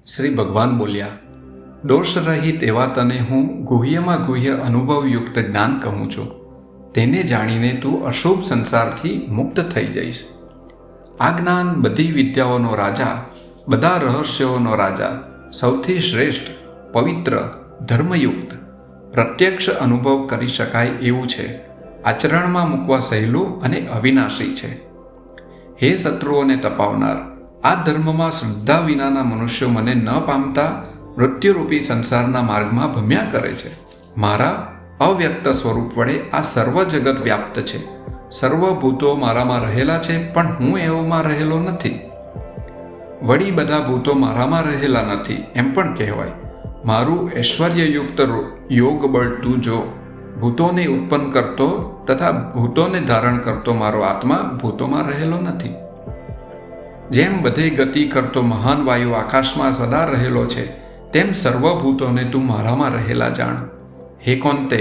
શ્રી ભગવાન બોલ્યા, દોષ રહિત એવા તને હું ગુહ્યમાં ગુહ્ય અનુભવયુક્ત જ્ઞાન કહું છું. તેને જાણીને તું અશુભ સંસારથી મુક્ત થઈ જઈશ. આ જ્ઞાન બધી વિદ્યાઓનો રાજા, બધા રહસ્યોનો રાજા, સૌથી શ્રેષ્ઠ, પવિત્ર, ધર્મયુક્ત, પ્રત્યક્ષ અનુભવ કરી શકાય એવું છે. આચરણમાં મૂકવા સહેલું અને અવિનાશી છે. હે શત્રુઓને તપાવનાર, આ ધર્મમાં શ્રદ્ધા વિનાના મનુષ્યો મને ન પામતા મૃત્યુરૂપી સંસારના માર્ગમાં ભમ્યા કરે છે. મારા અવ્યક્ત સ્વરૂપ વડે આ સર્વ જગત વ્યાપ્ત છે. સર્વભૂતો મારામાં રહેલા છે, પણ હું એઓમાં રહેલો નથી. વળી બધા ભૂતો મારામાં રહેલા નથી એમ પણ કહેવાય. મારું ઐશ્વર્યયુક્ત યોગ બળ તું જો. ભૂતોને ઉત્પન્ન કરતો તથા ભૂતોને ધારણ કરતો મારો આત્મા ભૂતોમાં રહેલો નથી. જેમ બધે ગતિ કરતો મહાન વાયુ આકાશમાં સદા રહેલો છે, તેમ સર્વભૂતોને તું મારામાં રહેલા જાણ. હે કોંતે,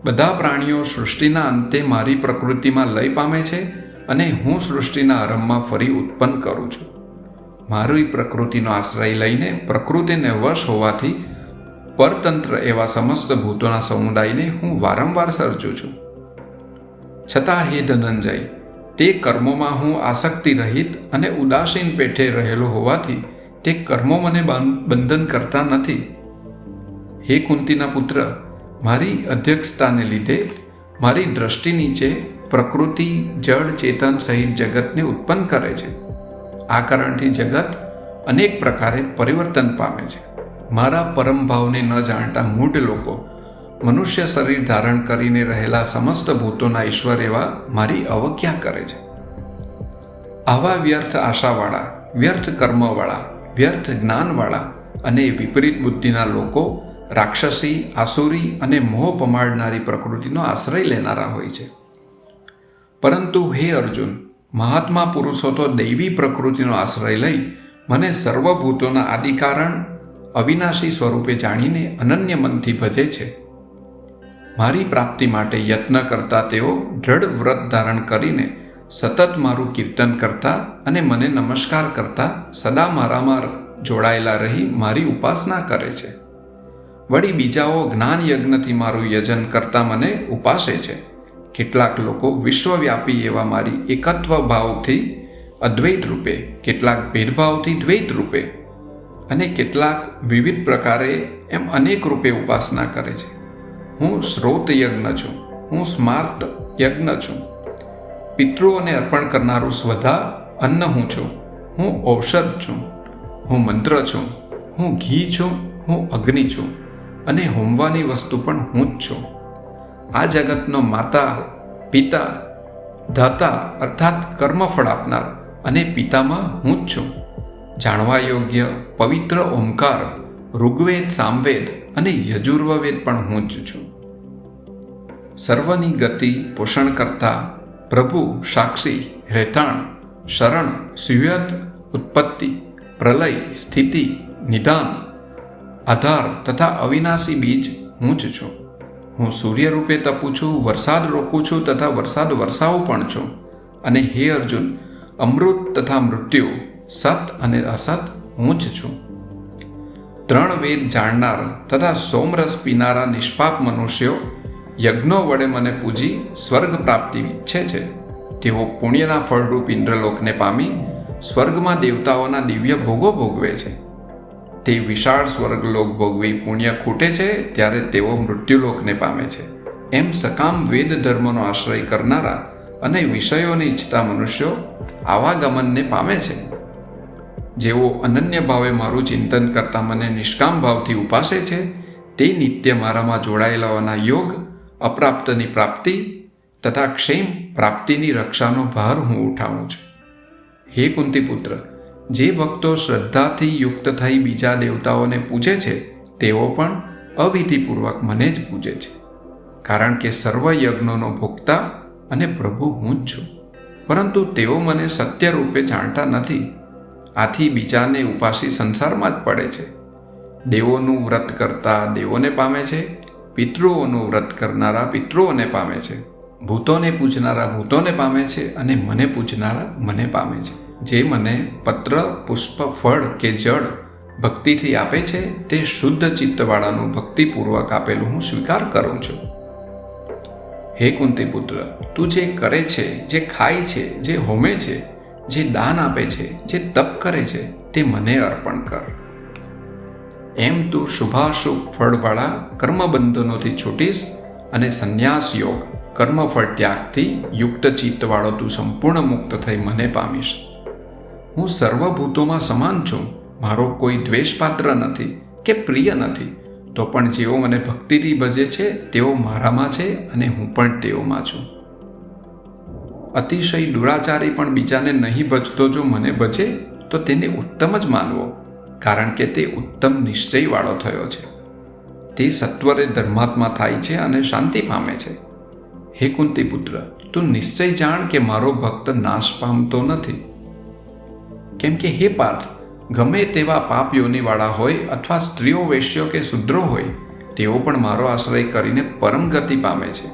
બધા પ્રાણીઓ સૃષ્ટિના અંતે મારી પ્રકૃતિમાં લય પામે છે અને હું સૃષ્ટિના આરંભમાં ફરી ઉત્પન્ન કરું છું. મારી પ્રકૃતિનો આશ્રય લઈને પ્રકૃતિને વશ હોવાથી પરતંત્ર એવા સમસ્ત ભૂતોના સમુદાયને હું વારંવાર સર્જું છું. છતાં હે ધનંજય, તે કર્મોમાં હું આસક્તિ રહિત અને ઉદાસીન પેઠે રહેલો હોવાથી તે કર્મો મને બંધન કરતા નથી. હે કુંતીના પુત્ર, મારી અધ્યક્ષતાને લીધે મારી દ્રષ્ટિ નીચે પ્રકૃતિ જળ ચેતન સહિત જગતને ઉત્પન્ન કરે છે. આ કારણથી જગત અનેક પ્રકારે પરિવર્તન પામે છે. મારા પરમ ભાવને ન જાણતા મૂઢ લોકો મનુષ્ય શરીર ધારણ કરીને રહેલા સમસ્ત ભૂતોના ઈશ્વર એવા મારી અવજ્ઞા કરે છે. આવા વ્યર્થ આશાવાળા, વ્યર્થ કર્મવાળા, વ્યર્થ જ્ઞાનવાળા અને વિપરીત બુદ્ધિના લોકો રાક્ષસી, આસુરી અને મોહ પમાડનારી પ્રકૃતિનો આશ્રય લેનારા હોય છે. પરંતુ હે અર્જુન, મહાત્મા પુરુષો તો દૈવી પ્રકૃતિનો આશ્રય લઈ મને સર્વભૂતોના આદિકારણ અવિનાશી સ્વરૂપે જાણીને અનન્ય મનથી ભજે છે. મારી પ્રાપ્તિ માટે યત્ન કરતા તેઓ દ્રઢ વ્રત ધારણ કરીને સતત મારું કીર્તન કરતા અને મને નમસ્કાર કરતા સદા મારામાં જોડાયેલા રહી મારી ઉપાસના કરે છે. વળી બીજાઓ જ્ઞાન યજ્ઞથી મારું યજન કરતા મને ઉપાસે છે. કેટલાક લોકો વિશ્વવ્યાપી એવા મારી એકત્વ ભાવથી અદ્વૈત રૂપે, કેટલાક ભેદભાવથી દ્વૈત રૂપે અને કેટલાક વિવિધ પ્રકારે એમ અનેક રૂપે ઉપાસના કરે છે. હું શ્રોત યજ્ઞ છું, હું સ્માર્ત યજ્ઞ છું, પિતૃઓને અર્પણ કરનારું સ્વધા અન્ન હું છું, હું ઔષધ છું, હું મંત્ર છું, હું ઘી છું, હું અગ્નિ છું અને હોમવાની વસ્તુ પણ હું જ છું. આ જગતનો માતા, પિતા, દાતા અર્થાત કર્મફળ આપનાર અને પિતામાં હું જ છું. જાણવા યોગ્ય પવિત્ર ઓમકાર, ઋગ્વેદ, સામવેદ અને યજુર્વેદ પણ હું જ છું. સર્વની ગતિ પોષણ કરતા પ્રભુ, સાક્ષી, રહેઠાણ, શરણ, સુયત, ઉત્પત્તિ, પ્રલય, સ્થિતિ, નિદાન, આધાર તથા અવિનાશી બીજ હું જ છું. હું સૂર્ય રૂપે તપું છું, વરસાદ રોકું છું તથા વરસાદ વરસાવું પણ છું. અને હે અર્જુન, અમૃત તથા મૃત્યુ, સત અને અસત હું જ છું. 3 વેદ જાણનાર તથા સોમરસ પીનારા નિષ્પાપ મનુષ્યો યજ્ઞો વડે મને પૂજી સ્વર્ગ પ્રાપ્તિ ઈચ્છે છે. તેઓ પુણ્યના ફળરૂપ ઇન્દ્રલોકને પામી સ્વર્ગમાં દેવતાઓના દિવ્ય ભોગો ભોગવે છે. તે વિશાળ સ્વર્ગલોક ભોગવી પુણ્ય ખૂટે છે ત્યારે તેઓ મૃત્યુલોકને પામે છે. એમ સકામ વેદ ધર્મનો આશ્રય કરનારા અને વિષયોને ઈચ્છતા મનુષ્યો આવાગમનને પામે છે. જેઓ અનન્ય ભાવે મારું ચિંતન કરતા મને નિષ્કામ ભાવથી ઉપાસે છે, તે નિત્ય મારામાં જોડાયેલાઓના યોગ, અપ્રાપ્તની પ્રાપ્તિ તથા ક્ષેમ પ્રાપ્તિની રક્ષાનો ભાર હું ઉઠાવું છું. હે કુંતીપુત્ર, જે ભક્તો શ્રદ્ધાથી યુક્ત થઈ બીજા દેવતાઓને પૂજે છે, તેઓ પણ અવિધિપૂર્વક મને જ પૂજે છે. કારણ કે સર્વ યજ્ઞોનો ભોગતા અને પ્રભુ હું જ છું. પરંતુ તેઓ મને સત્ય રૂપે જાણતા નથી. આથી બીજાને ઉપાસી સંસારમાં જ પડે છે. દેવોનું વ્રત કરતા દેવોને પામે છે, પિતૃઓનું વ્રત કરનારા પિતૃઓને પામે છે, ભૂતોને પૂજનારા ભૂતોને પામે છે અને મને પૂજનારા મને પામે છે. જે મને પત્ર, પુષ્પ, ફળ કે જળ ભક્તિથી આપે છે તે શુદ્ધ ચિત્તવાળાનું ભક્તિપૂર્વક આપેલું હું સ્વીકાર કરું છું. હે કુંતી પુત્ર, તું જે કરે છે, જે ખાય છે, જે હોમે છે, જે દાન આપે છે, જે તપ કરે છે, તે મને અર્પણ કર. એમ તું શુભાશુભ ફળવાળા કર્મબંધનોથી છૂટીશ અને સંન્યાસ યોગ કર્મફળ ત્યાગથી યુક્ત ચિત્તવાળો તું સંપૂર્ણ મુક્ત થઈ મને પામીશ. હું સર્વભૂતોમાં સમાન છું. મારો કોઈ દ્વેષપાત્ર નથી કે પ્રિય નથી. તો પણ જેઓ મને ભક્તિથી ભજે છે તેઓ મારામાં છે અને હું પણ તેઓમાં છું. અતિશય દુરાચારી પણ બીજાને નહીં ભજતો જો મને ભજે તો તેને ઉત્તમ જ માનવો, કારણ કે તે ઉત્તમ નિશ્ચયવાળો થયો છે. તે સત્વરે ધર્માત્મા થાય છે અને શાંતિ પામે છે. હે કુંતી પુત્ર, તું નિશ્ચય જાણ કે મારો ભક્ત નાશ પામતો નથી. કેમ કે હે પાર્થ, ગમે તેવા પાપ યોનિવાળા હોય અથવા સ્ત્રીઓ, વૈશ્યો કે શૂદ્રો હોય, તેઓ પણ મારો આશ્રય કરીને પરમ ગતિ પામે છે.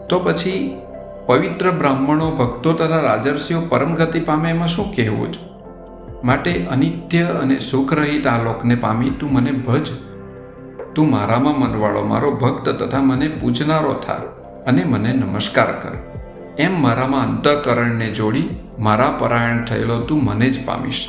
તો પછી પવિત્ર બ્રાહ્મણો, ભક્તો તથા રાજર્ષિઓ પરમ ગતિ પામે એમાં શું કહેવું જ? માટે અનિત્ય અને સુખરહિત આ લોકને પામી તું મને ભજ. તું મારામાં મનવાળો, મારો ભક્ત તથા મને પૂજનારો થા અને મને નમસ્કાર કર. એમ મારામાં અંતઃકરણને જોડી મારા પરાયણ થયેલો તું મને જ પામીશ.